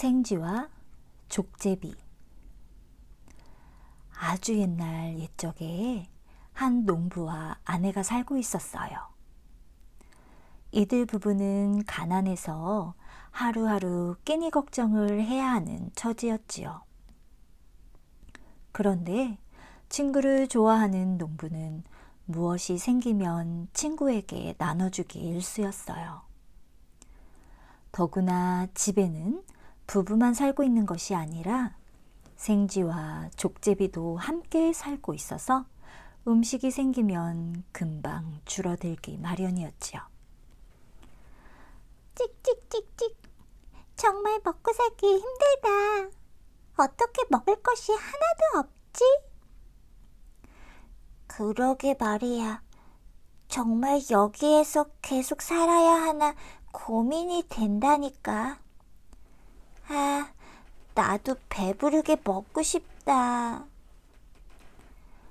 생쥐와 족제비. 아주 옛날 옛적에 한 농부와 아내가 살고 있었어요. 이들 부부는 가난해서 하루하루 끼니 걱정을 해야 하는 처지였지요. 그런데 친구를 좋아하는 농부는 무엇이 생기면 친구에게 나눠주기 일쑤였어요. 더구나 집에는 부부만 살고 있는 것이 아니라 생쥐와 족제비도 함께 살고 있어서 음식이 생기면 금방 줄어들기 마련이었지요. 찍찍찍찍. 정말 먹고 살기 힘들다. 어떻게 먹을 것이 하나도 없지? 그러게 말이야. 정말 여기에서 계속 살아야 하나 고민이 된다니까. 아, 나도 배부르게 먹고 싶다.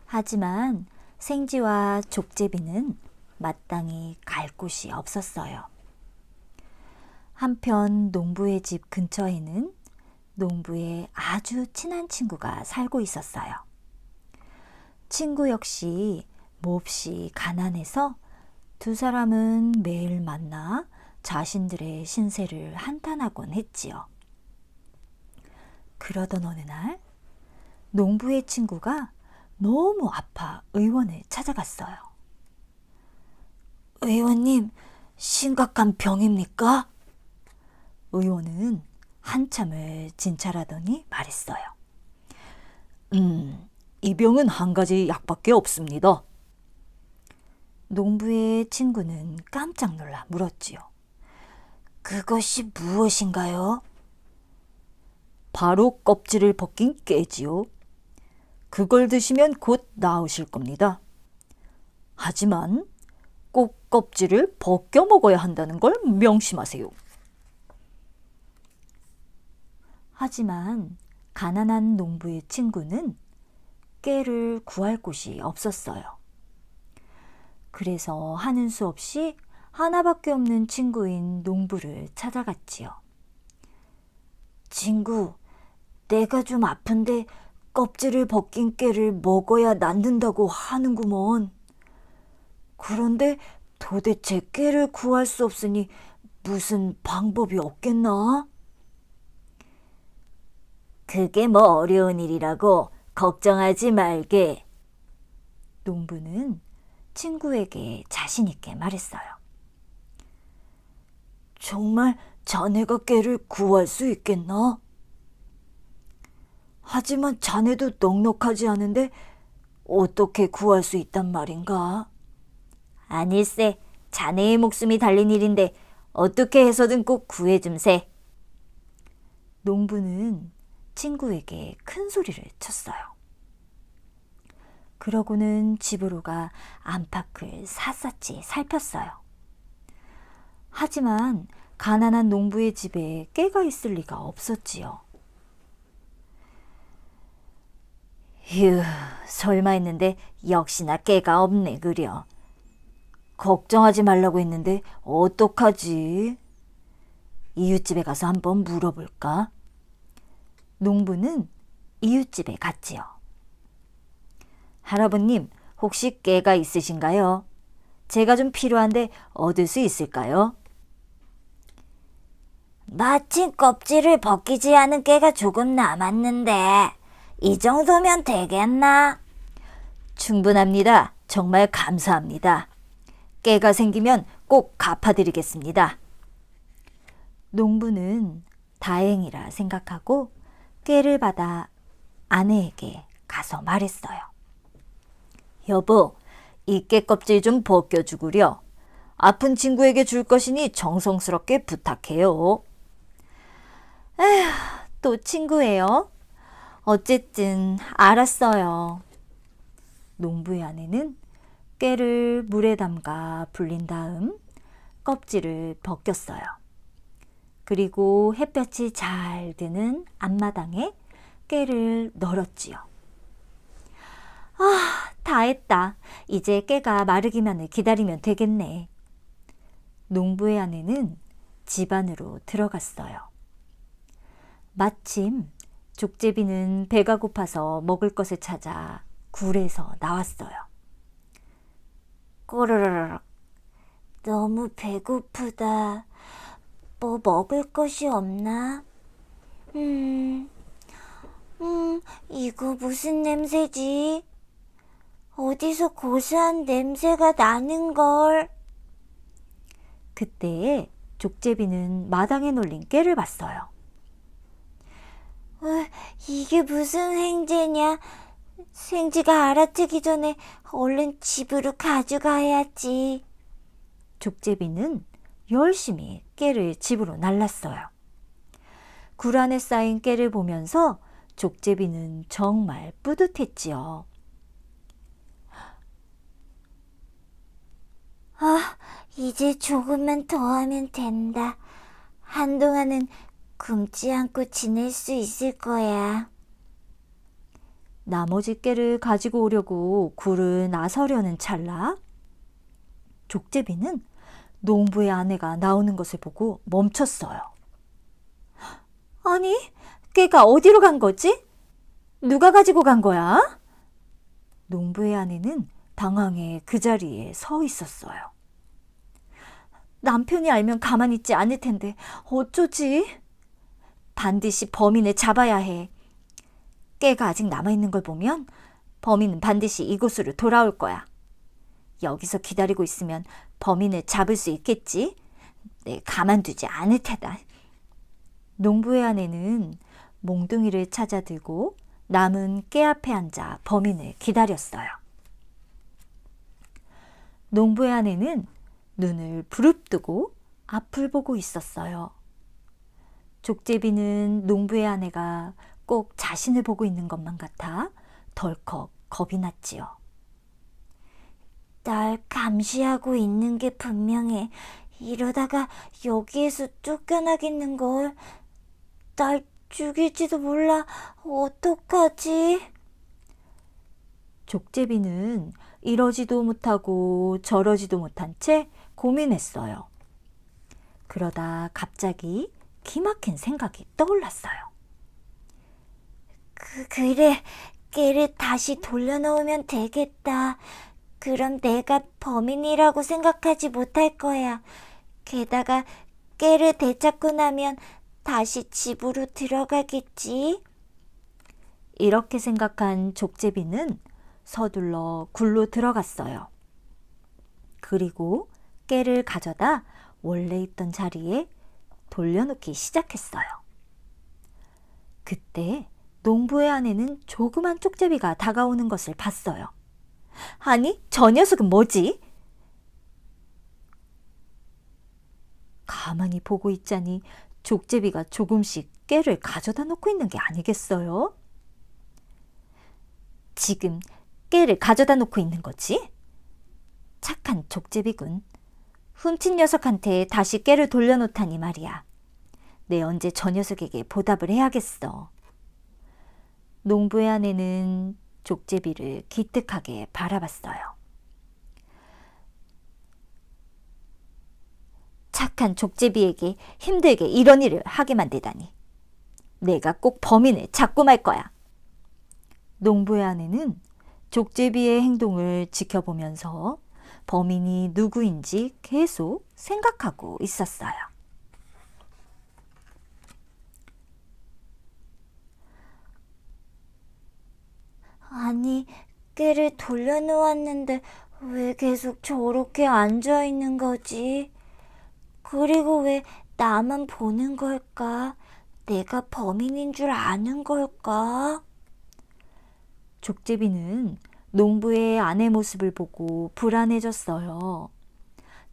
하지만 생쥐와 족제비는 마땅히 갈 곳이 없었어요. 한편 농부의 집 근처에는 농부의 아주 친한 친구가 살고 있었어요. 친구 역시 몹시 가난해서 두 사람은 매일 만나 자신들의 신세를 한탄하곤 했지요. 그러던 어느 날 농부의 친구가 너무 아파 의원을 찾아갔어요. 의원님, 심각한 병입니까? 의원은 한참을 진찰하더니 말했어요. 이 병은 한 가지 약밖에 없습니다. 농부의 친구는 깜짝 놀라 물었지요. 그것이 무엇인가요? 바로 껍질을 벗긴 깨지요. 그걸 드시면 곧 나으실 겁니다. 하지만 꼭 껍질을 벗겨 먹어야 한다는 걸 명심하세요. 하지만 가난한 농부의 친구는 깨를 구할 곳이 없었어요. 그래서 하는 수 없이 하나밖에 없는 친구인 농부를 찾아갔지요. 친구, 내가 좀 아픈데 껍질을 벗긴 깨를 먹어야 낫는다고 하는구먼. 그런데 도대체 깨를 구할 수 없으니 무슨 방법이 없겠나? 그게 뭐 어려운 일이라고 걱정하지 말게. 농부는 친구에게 자신 있게 말했어요. 정말 자네가 깨를 구할 수 있겠나? 하지만 자네도 넉넉하지 않은데 어떻게 구할 수 있단 말인가? 아닐세, 자네의 목숨이 달린 일인데 어떻게 해서든 꼭 구해줌세. 농부는 친구에게 큰 소리를 쳤어요. 그러고는 집으로 가 안팎을 샅샅이 살폈어요. 하지만 가난한 농부의 집에 깨가 있을 리가 없었지요. 휴, 설마 했는데 역시나 깨가 없네 그려. 걱정하지 말라고 했는데 어떡하지? 이웃집에 가서 한번 물어볼까? 농부는 이웃집에 갔지요. 할아버님, 혹시 깨가 있으신가요? 제가 좀 필요한데 얻을 수 있을까요? 마침 껍질을 벗기지 않은 깨가 조금 남았는데 이 정도면 되겠나? 충분합니다. 정말 감사합니다. 깨가 생기면 꼭 갚아드리겠습니다. 농부는 다행이라 생각하고 깨를 받아 아내에게 가서 말했어요. 여보, 이 깨 껍질 좀 벗겨주구려. 아픈 친구에게 줄 것이니 정성스럽게 부탁해요. 에휴, 또 친구예요? 어쨌든 알았어요. 농부의 아내는 깨를 물에 담가 불린 다음 껍질을 벗겼어요. 그리고 햇볕이 잘 드는 앞마당에 깨를 널었지요. 아, 다 했다. 이제 깨가 마르기만을 기다리면 되겠네. 농부의 아내는 집 안으로 들어갔어요. 마침 족제비는 배가 고파서 먹을 것을 찾아 굴에서 나왔어요. 꼬르르륵. 너무 배고프다. 뭐 먹을 것이 없나? 이거 무슨 냄새지? 어디서 고소한 냄새가 나는걸. 그때 족제비는 마당에 놀린 깨를 봤어요. 이게 무슨 행제냐? 생쥐가 알아채기 전에 얼른 집으로 가져가야지. 족제비는 열심히 깨를 집으로 날랐어요. 굴 안에 쌓인 깨를 보면서 족제비는 정말 뿌듯했지요. 이제 조금만 더 하면 된다. 한동안은 굶지 않고 지낼 수 있을 거야. 나머지 깨를 가지고 오려고 굴을 나서려는 찰나 족제비는 농부의 아내가 나오는 것을 보고 멈췄어요. 아니, 깨가 어디로 간 거지? 누가 가지고 간 거야? 농부의 아내는 당황해 그 자리에 서 있었어요. 남편이 알면 가만히 있지 않을 텐데 어쩌지? 반드시 범인을 잡아야 해. 깨가 아직 남아있는 걸 보면 범인은 반드시 이곳으로 돌아올 거야. 여기서 기다리고 있으면 범인을 잡을 수 있겠지? 네, 가만두지 않을 테다. 농부의 아내는 몽둥이를 찾아 들고 남은 깨 앞에 앉아 범인을 기다렸어요. 농부의 아내는 눈을 부릅뜨고 앞을 보고 있었어요. 족제비는 농부의 아내가 꼭 자신을 보고 있는 것만 같아 덜컥 겁이 났지요. 날 감시하고 있는 게 분명해. 이러다가 여기에서 쫓겨나겠는걸. 날 죽일지도 몰라. 어떡하지? 족제비는 이러지도 못하고 저러지도 못한 채 고민했어요. 그러다 갑자기 기막힌 생각이 떠올랐어요. 그래, 깨를 다시 돌려놓으면 되겠다. 그럼 내가 범인이라고 생각하지 못할 거야. 게다가 깨를 되찾고 나면 다시 집으로 들어가겠지. 이렇게 생각한 족제비는 서둘러 굴로 들어갔어요. 그리고 깨를 가져다 원래 있던 자리에 돌려놓기 시작했어요. 그때 농부의 아내는 조그만 족제비가 다가오는 것을 봤어요. 아니, 저 녀석은 뭐지? 가만히 보고 있자니 족제비가 조금씩 깨를 가져다 놓고 있는 게 아니겠어요? 지금 깨를 가져다 놓고 있는 거지? 착한 족제비군. 훔친 녀석한테 다시 깨를 돌려놓다니 말이야. 내 언제 저 녀석에게 보답을 해야겠어. 농부의 아내는 족제비를 기특하게 바라봤어요. 착한 족제비에게 힘들게 이런 일을 하게 만들다니. 내가 꼭 범인을 잡고 말 거야. 농부의 아내는 족제비의 행동을 지켜보면서 범인이 누구인지 계속 생각하고 있었어요. 아니, 깨를 돌려놓았는데 왜 계속 저렇게 앉아있는 거지? 그리고 왜 나만 보는 걸까? 내가 범인인 줄 아는 걸까? 족제비는 농부의 아내 모습을 보고 불안해졌어요.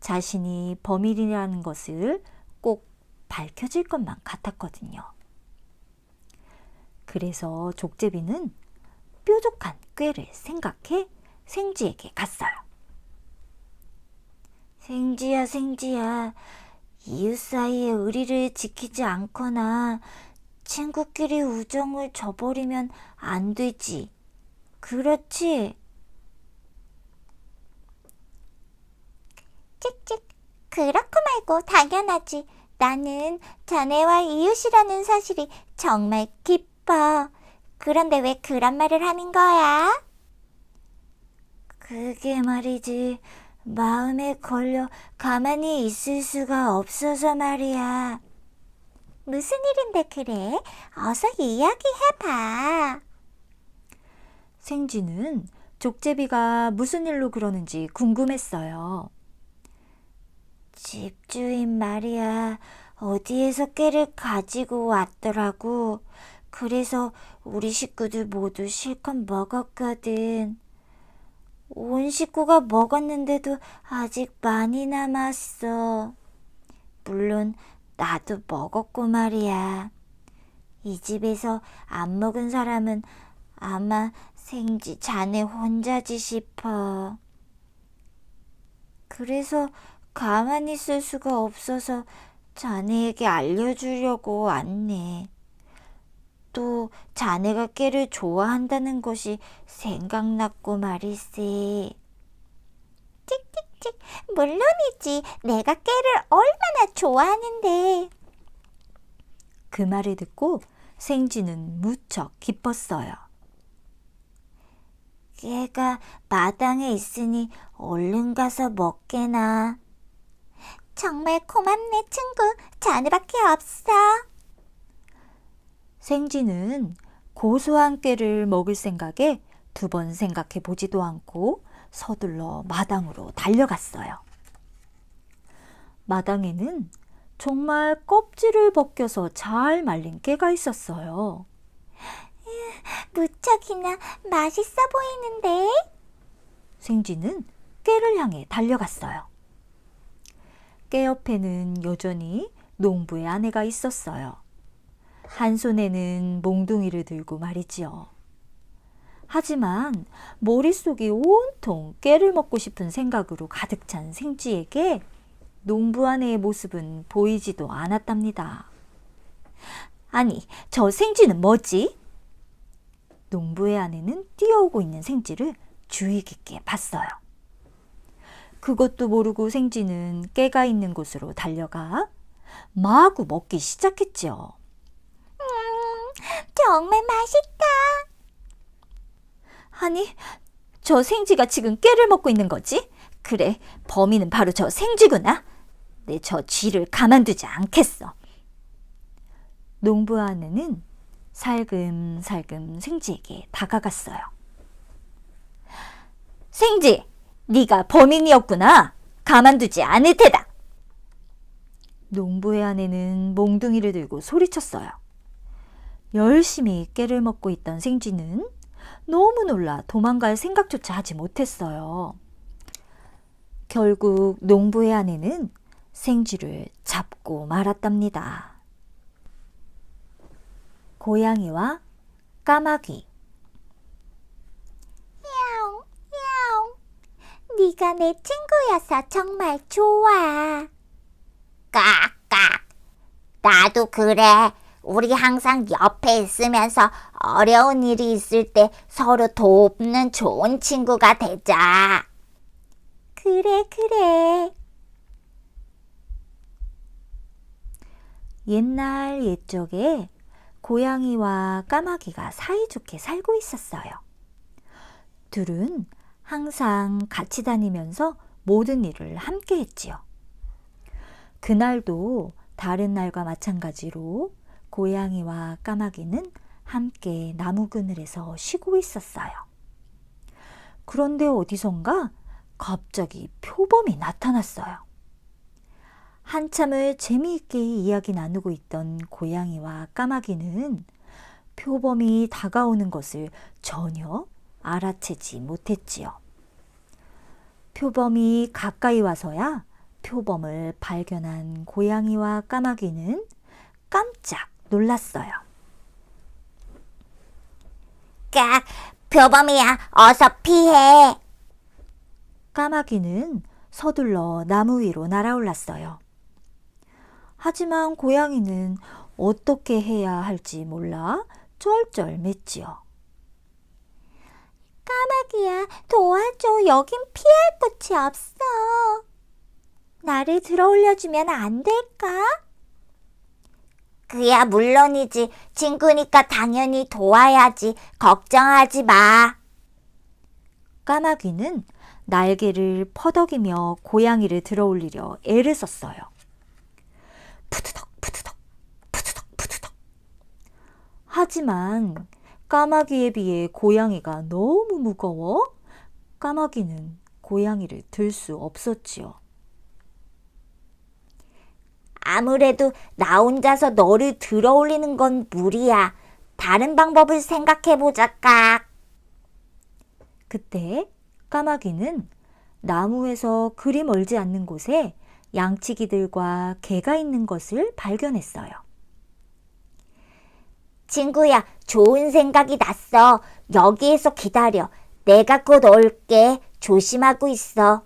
자신이 범인이라는 것을 꼭 밝혀질 것만 같았거든요. 그래서 족제비는 뾰족한 꾀를 생각해 생쥐에게 갔어요. 생쥐야, 생쥐야. 이웃 사이의 의리를 지키지 않거나 친구끼리 우정을 저버리면 안 되지. 그렇지? 찍찍. 그렇고 말고 당연하지. 나는 자네와 이웃이라는 사실이 정말 기뻐. 그런데 왜 그런 말을 하는 거야? 그게 말이지, 마음에 걸려 가만히 있을 수가 없어서 말이야. 무슨 일인데 그래? 어서 이야기해봐. 생쥐는 족제비가 무슨 일로 그러는지 궁금했어요. 집주인 말이야, 어디에서 깨를 가지고 왔더라고. 그래서 우리 식구들 모두 실컷 먹었거든. 온 식구가 먹었는데도 아직 많이 남았어. 물론 나도 먹었고 말이야. 이 집에서 안 먹은 사람은 아마 생쥐 자네 혼자지 싶어. 그래서 가만히 있을 수가 없어서 자네에게 알려주려고 왔네. 또 자네가 깨를 좋아한다는 것이 생각났고 말이지. 찍찍찍, 물론이지. 내가 깨를 얼마나 좋아하는데. 그 말을 듣고 생쥐는 무척 기뻤어요. 깨가 마당에 있으니 얼른 가서 먹게나. 정말 고맙네, 친구. 자네밖에 없어. 생쥐는 고소한 깨를 먹을 생각에 2번 생각해 보지도 않고 서둘러 마당으로 달려갔어요. 마당에는 정말 껍질을 벗겨서 잘 말린 깨가 있었어요. 무척이나 맛있어 보이는데? 생쥐는 깨를 향해 달려갔어요. 깨 옆에는 여전히 농부의 아내가 있었어요. 한 손에는 몽둥이를 들고 말이지요. 하지만 머릿속이 온통 깨를 먹고 싶은 생각으로 가득 찬 생쥐에게 농부 아내의 모습은 보이지도 않았답니다. 아니, 저 생쥐는 뭐지? 농부의 아내는 뛰어오고 있는 생쥐를 주의 깊게 봤어요. 그것도 모르고 생쥐는 깨가 있는 곳으로 달려가 마구 먹기 시작했죠. 정말 맛있다. 아니, 저 생쥐가 지금 깨를 먹고 있는 거지? 그래, 범인은 바로 저 생쥐구나. 내 저 쥐를 가만두지 않겠어. 농부 아내는 살금살금 생쥐에게 다가갔어요. 생쥐, 네가 범인이었구나. 가만두지 않을 테다. 농부의 아내는 몽둥이를 들고 소리쳤어요. 열심히 깨를 먹고 있던 생쥐는 너무 놀라 도망갈 생각조차 하지 못했어요. 결국 농부의 아내는 생쥐를 잡고 말았답니다. 고양이와 까마귀. 야옹, 야옹. 네가 내 친구여서 정말 좋아. 깍깍. 나도 그래. 우리 항상 옆에 있으면서 어려운 일이 있을 때 서로 돕는 좋은 친구가 되자. 그래, 그래. 옛날 옛적에 고양이와 까마귀가 사이좋게 살고 있었어요. 둘은 항상 같이 다니면서 모든 일을 함께 했지요. 그날도 다른 날과 마찬가지로 고양이와 까마귀는 함께 나무 그늘에서 쉬고 있었어요. 그런데 어디선가 갑자기 표범이 나타났어요. 한참을 재미있게 이야기 나누고 있던 고양이와 까마귀는 표범이 다가오는 것을 전혀 알아채지 못했지요. 표범이 가까이 와서야 표범을 발견한 고양이와 까마귀는 깜짝 놀랐어요. 깍, 표범이야. 어서 피해. 까마귀는 서둘러 나무 위로 날아올랐어요. 하지만 고양이는 어떻게 해야 할지 몰라 쩔쩔맸지요. 까마귀야, 도와줘. 여긴 피할 곳이 없어. 나를 들어 올려주면 안 될까? 그야 물론이지. 친구니까 당연히 도와야지. 걱정하지 마. 까마귀는 날개를 퍼덕이며 고양이를 들어올리려 애를 썼어요. 푸드덕 푸드덕 푸드덕 푸드덕. 하지만 까마귀에 비해 고양이가 너무 무거워 까마귀는 고양이를 들 수 없었지요. 아무래도 나 혼자서 너를 들어올리는 건 무리야. 다른 방법을 생각해보자, 깍. 그때 까마귀는 나무에서 그리 멀지 않는 곳에 양치기들과 개가 있는 것을 발견했어요. 친구야, 좋은 생각이 났어. 여기에서 기다려. 내가 곧 올게. 조심하고 있어.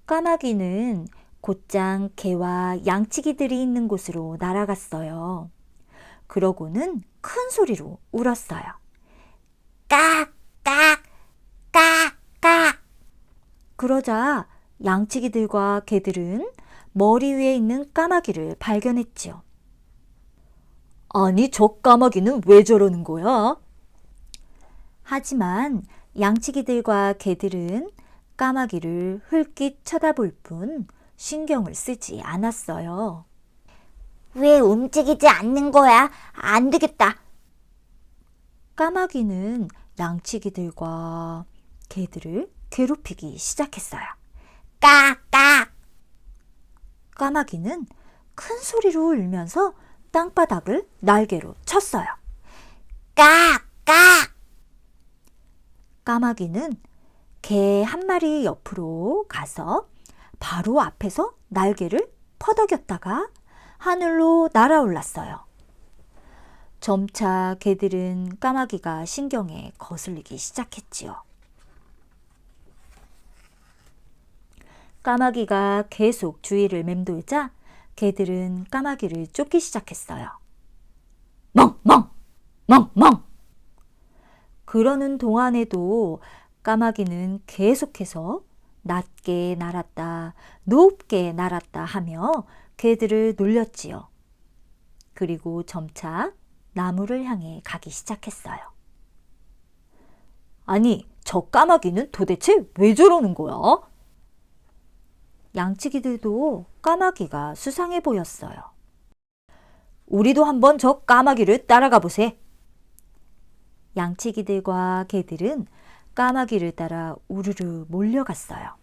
까마귀는 곧장 개와 양치기들이 있는 곳으로 날아갔어요. 그러고는 큰 소리로 울었어요. 깍, 깍, 깍, 깍. 그러자 양치기들과 개들은 머리 위에 있는 까마귀를 발견했지요. 아니, 저 까마귀는 왜 저러는 거야? 하지만 양치기들과 개들은 까마귀를 흘낏 쳐다볼 뿐 신경을 쓰지 않았어요. 왜 움직이지 않는 거야? 안 되겠다. 까마귀는 양치기들과 개들을 괴롭히기 시작했어요. 깍, 깍. 까마귀는 큰 소리로 울면서 땅바닥을 날개로 쳤어요. 깍, 깍. 까마귀는 개 한 마리 옆으로 가서 바로 앞에서 날개를 퍼덕였다가 하늘로 날아올랐어요. 점차 개들은 까마귀가 신경에 거슬리기 시작했지요. 까마귀가 계속 주위를 맴돌자 개들은 까마귀를 쫓기 시작했어요. 멍멍! 멍멍! 그러는 동안에도 까마귀는 계속해서 낮게 날았다, 높게 날았다 하며 개들을 놀렸지요. 그리고 점차 나무를 향해 가기 시작했어요. 아니, 저 까마귀는 도대체 왜 저러는 거야? 양치기들도 까마귀가 수상해 보였어요. 우리도 한번 저 까마귀를 따라가 보세. 양치기들과 개들은 까마귀를 따라 우르르 몰려갔어요.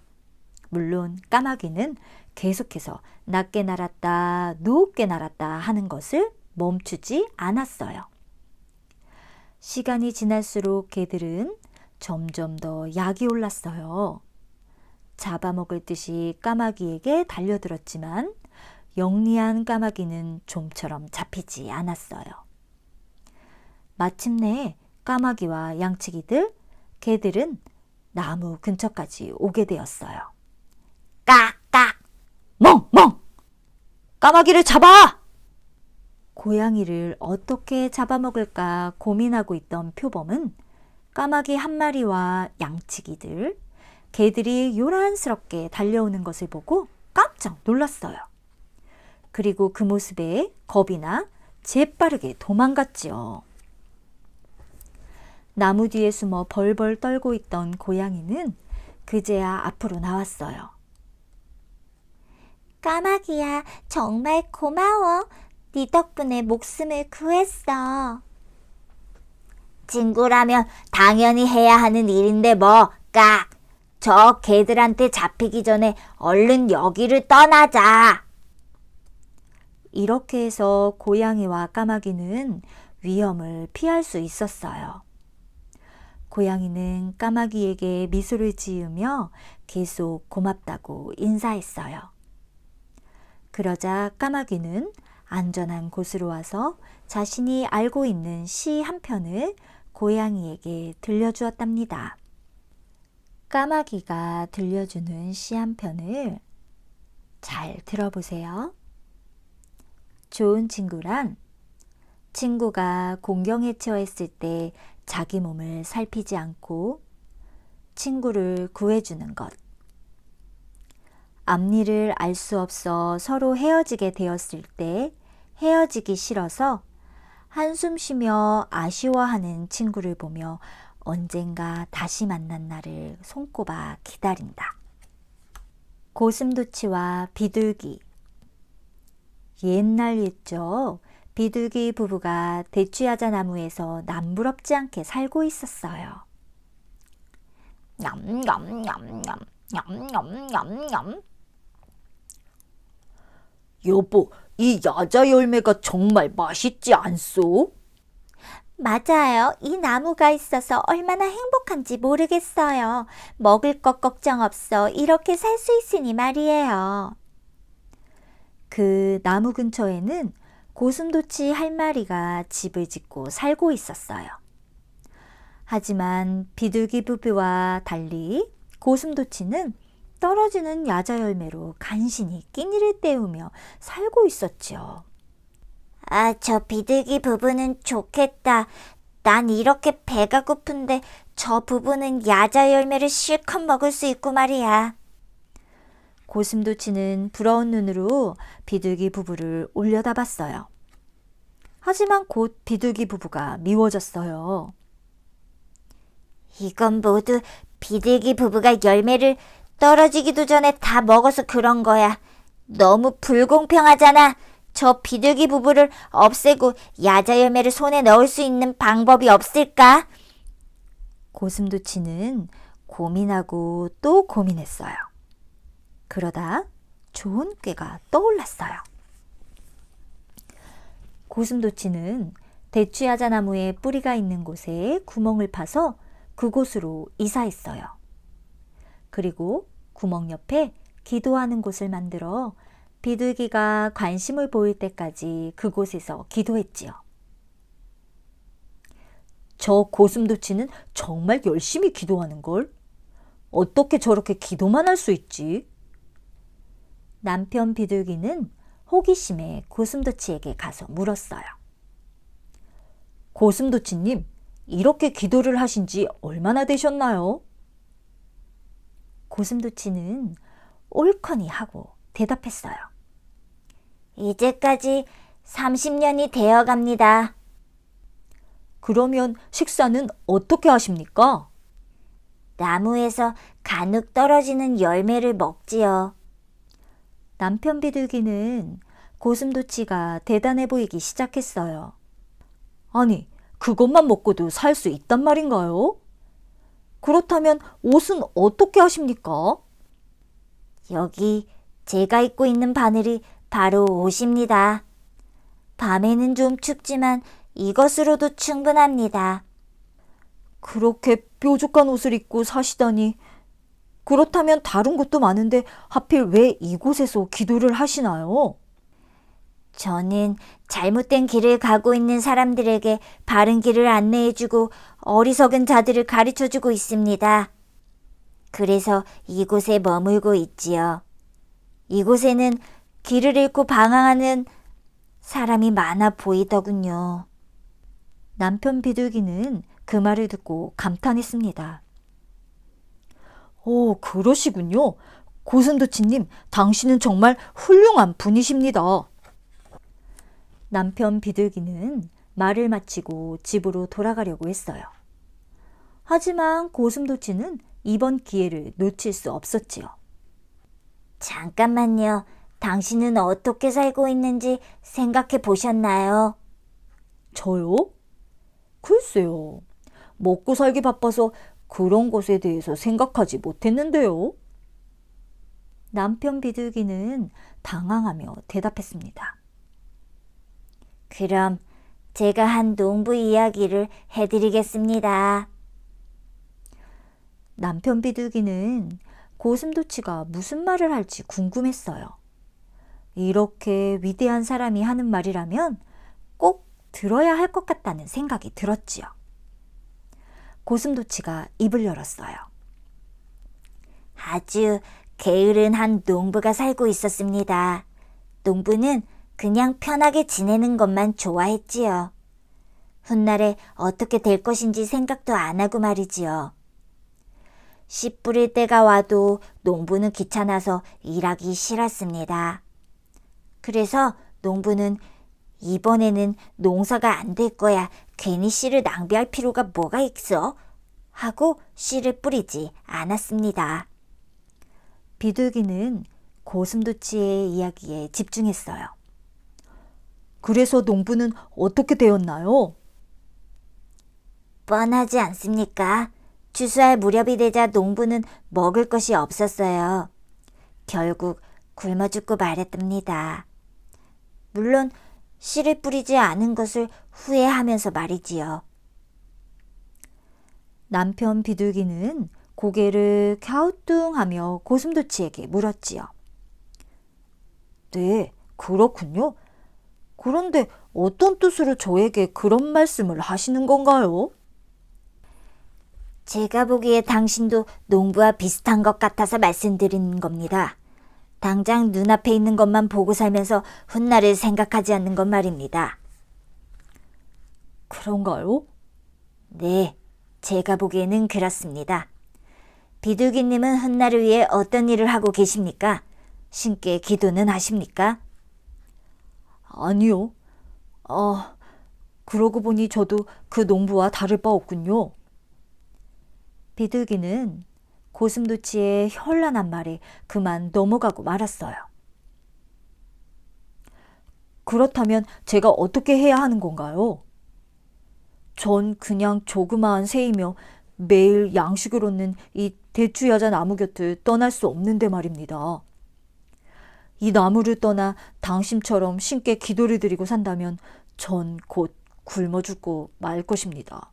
물론 까마귀는 계속해서 낮게 날았다, 높게 날았다 하는 것을 멈추지 않았어요. 시간이 지날수록 개들은 점점 더 약이 올랐어요. 잡아먹을 듯이 까마귀에게 달려들었지만 영리한 까마귀는 좀처럼 잡히지 않았어요. 마침내 까마귀와 양치기들, 개들은 나무 근처까지 오게 되었어요. 깍, 깍. 멍멍! 까마귀를 잡아! 고양이를 어떻게 잡아먹을까 고민하고 있던 표범은 까마귀 한 마리와 양치기들, 개들이 요란스럽게 달려오는 것을 보고 깜짝 놀랐어요. 그리고 그 모습에 겁이 나 재빠르게 도망갔지요. 나무 뒤에 숨어 벌벌 떨고 있던 고양이는 그제야 앞으로 나왔어요. 까마귀야, 정말 고마워. 네 덕분에 목숨을 구했어. 친구라면 당연히 해야 하는 일인데 뭐, 깍. 저 개들한테 잡히기 전에 얼른 여기를 떠나자. 이렇게 해서 고양이와 까마귀는 위험을 피할 수 있었어요. 고양이는 까마귀에게 미소를 지으며 계속 고맙다고 인사했어요. 그러자 까마귀는 안전한 곳으로 와서 자신이 알고 있는 시 한 편을 고양이에게 들려주었답니다. 까마귀가 들려주는 시 한 편을 잘 들어보세요. 좋은 친구란 친구가 공경에 처했을 때 자기 몸을 살피지 않고 친구를 구해주는 것. 앞일을 알 수 없어 서로 헤어지게 되었을 때 헤어지기 싫어서 한숨 쉬며 아쉬워하는 친구를 보며 언젠가 다시 만난 날을 손꼽아 기다린다. 고슴도치와 비둘기. 옛날 옛적 비둘기 부부가 대추야자 나무에서 남부럽지 않게 살고 있었어요. 냠냠냠냠 냠냠냠냠. 여보, 이 야자 열매가 정말 맛있지 않소? 맞아요. 이 나무가 있어서 얼마나 행복한지 모르겠어요. 먹을 것 걱정 없어 이렇게 살 수 있으니 말이에요. 그 나무 근처에는 고슴도치 한 마리가 집을 짓고 살고 있었어요. 하지만 비둘기 부부와 달리 고슴도치는 떨어지는 야자 열매로 간신히 끼니를 때우며 살고 있었지요. 아, 저 비둘기 부부는 좋겠다. 난 이렇게 배가 고픈데 저 부부는 야자 열매를 실컷 먹을 수 있고 말이야. 고슴도치는 부러운 눈으로 비둘기 부부를 올려다봤어요. 하지만 곧 비둘기 부부가 미워졌어요. 이건 모두 비둘기 부부가 열매를 떨어지기도 전에 다 먹어서 그런 거야. 너무 불공평하잖아. 저 비둘기 부부를 없애고 야자 열매를 손에 넣을 수 있는 방법이 없을까? 고슴도치는 고민하고 또 고민했어요. 그러다 좋은 꾀가 떠올랐어요. 고슴도치는 대추야자 나무에 뿌리가 있는 곳에 구멍을 파서 그곳으로 이사했어요. 그리고 구멍 옆에 기도하는 곳을 만들어 비둘기가 관심을 보일 때까지 그곳에서 기도했지요. 저 고슴도치는 정말 열심히 기도하는걸? 어떻게 저렇게 기도만 할 수 있지? 남편 비둘기는 호기심에 고슴도치에게 가서 물었어요. 고슴도치님, 이렇게 기도를 하신 지 얼마나 되셨나요? 고슴도치는 옳거니 하고 대답했어요. 이제까지 30년이 되어 갑니다. 그러면 식사는 어떻게 하십니까? 나무에서 간혹 떨어지는 열매를 먹지요. 남편 비둘기는 고슴도치가 대단해 보이기 시작했어요. 아니, 그것만 먹고도 살 수 있단 말인가요? 그렇다면 옷은 어떻게 하십니까? 여기 제가 입고 있는 바늘이 바로 옷입니다. 밤에는 좀 춥지만 이것으로도 충분합니다. 그렇게 뾰족한 옷을 입고 사시다니. 그렇다면 다른 곳도 많은데 하필 왜 이곳에서 기도를 하시나요? 저는 잘못된 길을 가고 있는 사람들에게 바른 길을 안내해주고 어리석은 자들을 가르쳐주고 있습니다. 그래서 이곳에 머물고 있지요. 이곳에는 길을 잃고 방황하는 사람이 많아 보이더군요. 남편 비둘기는 그 말을 듣고 감탄했습니다. 오, 그러시군요. 고슴도치님, 당신은 정말 훌륭한 분이십니다. 남편 비둘기는 말을 마치고 집으로 돌아가려고 했어요. 하지만 고슴도치는 이번 기회를 놓칠 수 없었지요. 잠깐만요. 당신은 어떻게 살고 있는지 생각해 보셨나요? 저요? 글쎄요. 먹고 살기 바빠서 그런 것에 대해서 생각하지 못했는데요. 남편 비둘기는 당황하며 대답했습니다. 그럼 제가 한 농부 이야기를 해드리겠습니다. 남편 비둘기는 고슴도치가 무슨 말을 할지 궁금했어요. 이렇게 위대한 사람이 하는 말이라면 꼭 들어야 할 것 같다는 생각이 들었지요. 고슴도치가 입을 열었어요. 아주 게으른 한 농부가 살고 있었습니다. 농부는 그냥 편하게 지내는 것만 좋아했지요. 훗날에 어떻게 될 것인지 생각도 안 하고 말이지요. 씨 뿌릴 때가 와도 농부는 귀찮아서 일하기 싫었습니다. 그래서 농부는 이번에는 농사가 안 될 거야. 괜히 씨를 낭비할 필요가 뭐가 있어? 하고 씨를 뿌리지 않았습니다. 비둘기는 고슴도치의 이야기에 집중했어요. 그래서 농부는 어떻게 되었나요? 뻔하지 않습니까? 추수할 무렵이 되자 농부는 먹을 것이 없었어요. 결국 굶어 죽고 말았답니다. 물론 씨를 뿌리지 않은 것을 후회하면서 말이지요. 남편 비둘기는 고개를 갸우뚱하며 고슴도치에게 물었지요. 네, 그렇군요. 그런데 어떤 뜻으로 저에게 그런 말씀을 하시는 건가요? 제가 보기에 당신도 농부와 비슷한 것 같아서 말씀드리는 겁니다. 당장 눈앞에 있는 것만 보고 살면서 훗날을 생각하지 않는 것 말입니다. 그런가요? 네, 제가 보기에는 그렇습니다. 비둘기님은 훗날을 위해 어떤 일을 하고 계십니까? 신께 기도는 하십니까? 아니요. 그러고 보니 저도 그 농부와 다를 바 없군요. 비둘기는 고슴도치의 현란한 말에 그만 넘어가고 말았어요. 그렇다면 제가 어떻게 해야 하는 건가요? 전 그냥 조그마한 새이며 매일 양식을 얻는 이 대추야자 나무 곁을 떠날 수 없는데 말입니다. 이 나무를 떠나 당신처럼 신께 기도를 드리고 산다면 전 곧 굶어 죽고 말 것입니다.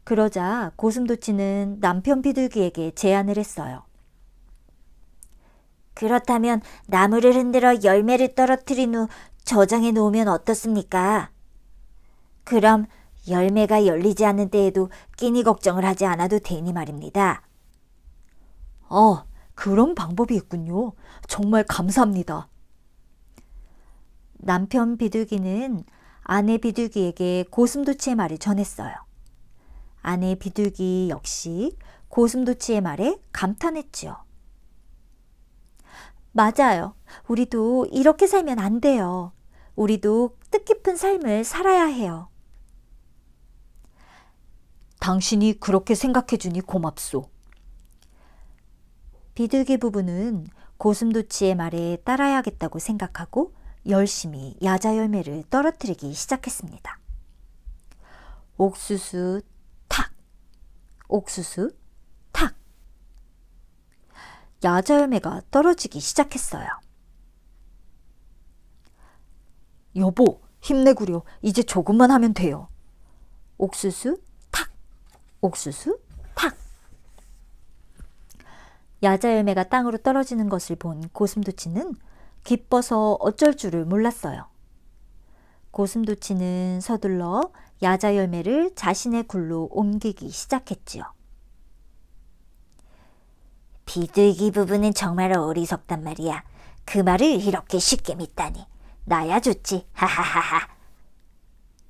그러자 고슴도치는 남편 비둘기에게 제안을 했어요. 그렇다면 나무를 흔들어 열매를 떨어뜨린 후 저장해 놓으면 어떻습니까? 그럼 열매가 열리지 않는 때에도 끼니 걱정을 하지 않아도 되니 말입니다. 그런 방법이 있군요. 정말 감사합니다. 남편 비둘기는 아내 비둘기에게 고슴도치의 말을 전했어요. 아내 비둘기 역시 고슴도치의 말에 감탄했지요. 맞아요. 우리도 이렇게 살면 안 돼요. 우리도 뜻깊은 삶을 살아야 해요. 당신이 그렇게 생각해주니 고맙소. 비둘기 부부는 고슴도치의 말에 따라야겠다고 생각하고 열심히 야자 열매를 떨어뜨리기 시작했습니다. 옥수수 탁, 옥수수 탁. 야자 열매가 떨어지기 시작했어요. 여보, 힘내구려. 이제 조금만 하면 돼요. 옥수수 탁, 옥수수 탁. 야자 열매가 땅으로 떨어지는 것을 본 고슴도치는 기뻐서 어쩔 줄을 몰랐어요. 고슴도치는 서둘러 야자 열매를 자신의 굴로 옮기기 시작했지요. 비둘기 부부는 정말 어리석단 말이야. 그 말을 이렇게 쉽게 믿다니. 나야 좋지. 하하하하.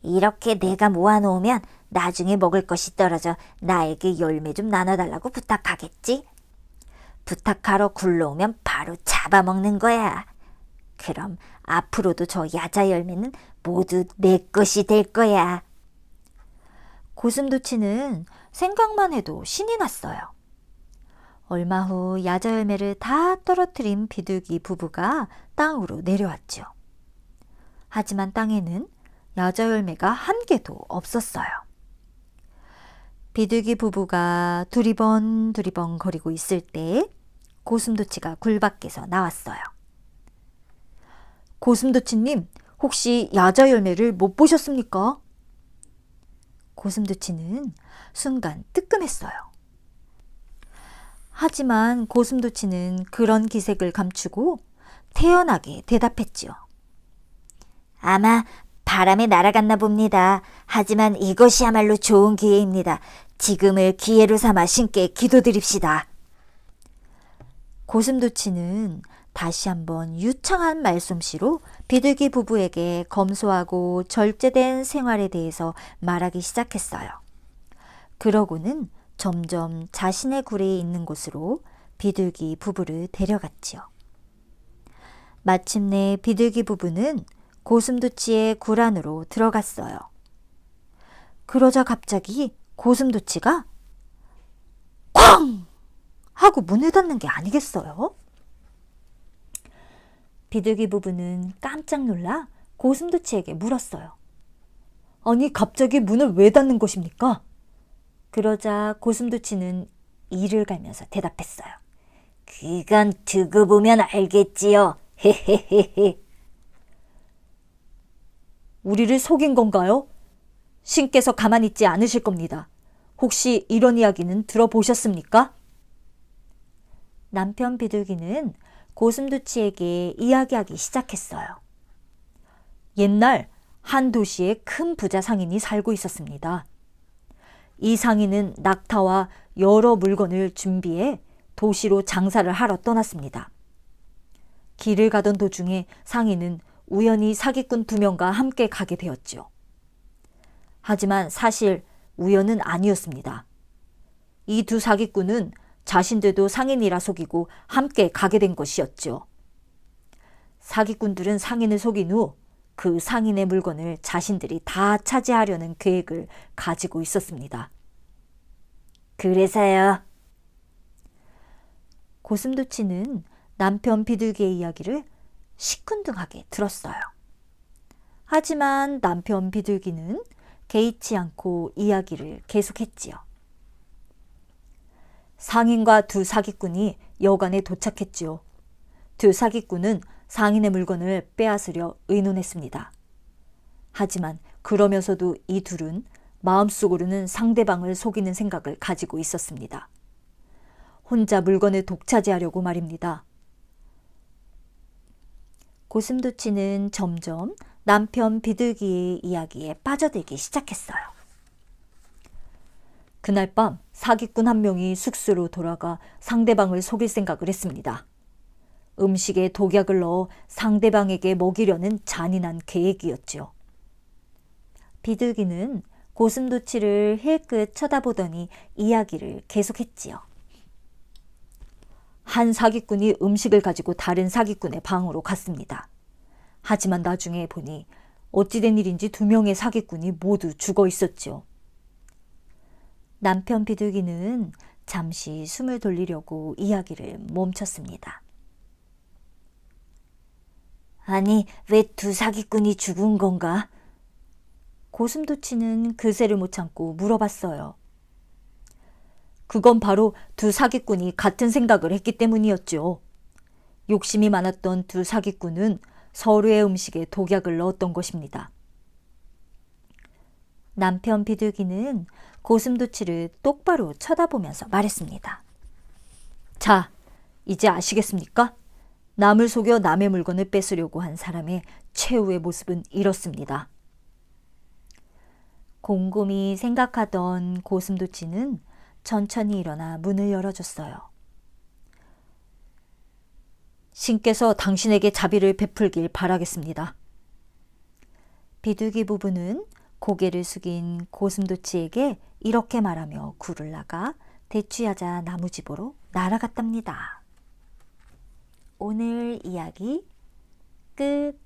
이렇게 내가 모아놓으면 나중에 먹을 것이 떨어져 나에게 열매 좀 나눠달라고 부탁하겠지? 부탁하러 굴러오면 바로 잡아먹는 거야. 그럼 앞으로도 저 야자 열매는 모두 내 것이 될 거야. 고슴도치는 생각만 해도 신이 났어요. 얼마 후 야자 열매를 다 떨어뜨린 비둘기 부부가 땅으로 내려왔죠. 하지만 땅에는 야자 열매가 한 개도 없었어요. 비둘기 부부가 두리번 거리고 있을 때 고슴도치가 굴 밖에서 나왔어요. 고슴도치님, 혹시 야자 열매를 못 보셨습니까? 고슴도치는 순간 뜨끔했어요. 하지만 고슴도치는 그런 기색을 감추고 태연하게 대답했지요. 아마 바람에 날아갔나 봅니다. 하지만 이것이야말로 좋은 기회입니다. 지금을 기회로 삼아 신께 기도드립시다. 고슴도치는 다시 한번 유창한 말솜씨로 비둘기 부부에게 검소하고 절제된 생활에 대해서 말하기 시작했어요. 그러고는 점점 자신의 굴에 있는 곳으로 비둘기 부부를 데려갔지요. 마침내 비둘기 부부는 고슴도치의 굴 안으로 들어갔어요. 그러자 갑자기 고슴도치가 쾅! 하고 문을 닫는 게 아니겠어요? 비둘기 부부는 깜짝 놀라 고슴도치에게 물었어요. 아니, 갑자기 문을 왜 닫는 것입니까? 그러자 고슴도치는 이를 갈면서 대답했어요. 그건 두고 보면 알겠지요. 헤헤헤헤. 우리를 속인 건가요? 신께서 가만히 있지 않으실 겁니다. 혹시 이런 이야기는 들어보셨습니까? 남편 비둘기는 고슴도치에게 이야기하기 시작했어요. 옛날 한 도시에 큰 부자 상인이 살고 있었습니다. 이 상인은 낙타와 여러 물건을 준비해 도시로 장사를 하러 떠났습니다. 길을 가던 도중에 상인은 우연히 사기꾼 2명과 함께 가게 되었죠. 하지만 사실 우연은 아니었습니다. 이 2 사기꾼은 자신들도 상인이라 속이고 함께 가게 된 것이었죠. 사기꾼들은 상인을 속인 후 그 상인의 물건을 자신들이 다 차지하려는 계획을 가지고 있었습니다. 그래서요. 고슴도치는 남편 비둘기의 이야기를 시큰둥하게 들었어요. 하지만 남편 비둘기는 개의치 않고 이야기를 계속했지요. 상인과 2 사기꾼이 여관에 도착했지요. 2 사기꾼은 상인의 물건을 빼앗으려 의논했습니다. 하지만 그러면서도 이 2은 마음속으로는 상대방을 속이는 생각을 가지고 있었습니다. 혼자 물건을 독차지하려고 말입니다. 고슴도치는 점점 남편 비둘기의 이야기에 빠져들기 시작했어요. 그날 밤 사기꾼 1명이 숙소로 돌아가 상대방을 속일 생각을 했습니다. 음식에 독약을 넣어 상대방에게 먹이려는 잔인한 계획이었죠. 비둘기는 고슴도치를 힐끗 쳐다보더니 이야기를 계속했지요. 한 사기꾼이 음식을 가지고 다른 사기꾼의 방으로 갔습니다. 하지만 나중에 보니 어찌된 일인지 2명의 사기꾼이 모두 죽어 있었죠. 남편 비둘기는 잠시 숨을 돌리려고 이야기를 멈췄습니다. 아니, 왜 2 사기꾼이 죽은 건가? 고슴도치는 그새를 못 참고 물어봤어요. 그건 바로 2 사기꾼이 같은 생각을 했기 때문이었죠. 욕심이 많았던 2 사기꾼은 서로의 음식에 독약을 넣었던 것입니다. 남편 비둘기는 고슴도치를 똑바로 쳐다보면서 말했습니다. 자, 이제 아시겠습니까? 남을 속여 남의 물건을 뺏으려고 한 사람의 최후의 모습은 이렇습니다. 곰곰이 생각하던 고슴도치는 천천히 일어나 문을 열어줬어요. 신께서 당신에게 자비를 베풀길 바라겠습니다. 비둘기 부부는 고개를 숙인 고슴도치에게 이렇게 말하며 굴을 나가 대추야자 나무집으로 날아갔답니다. 오늘 이야기 끝.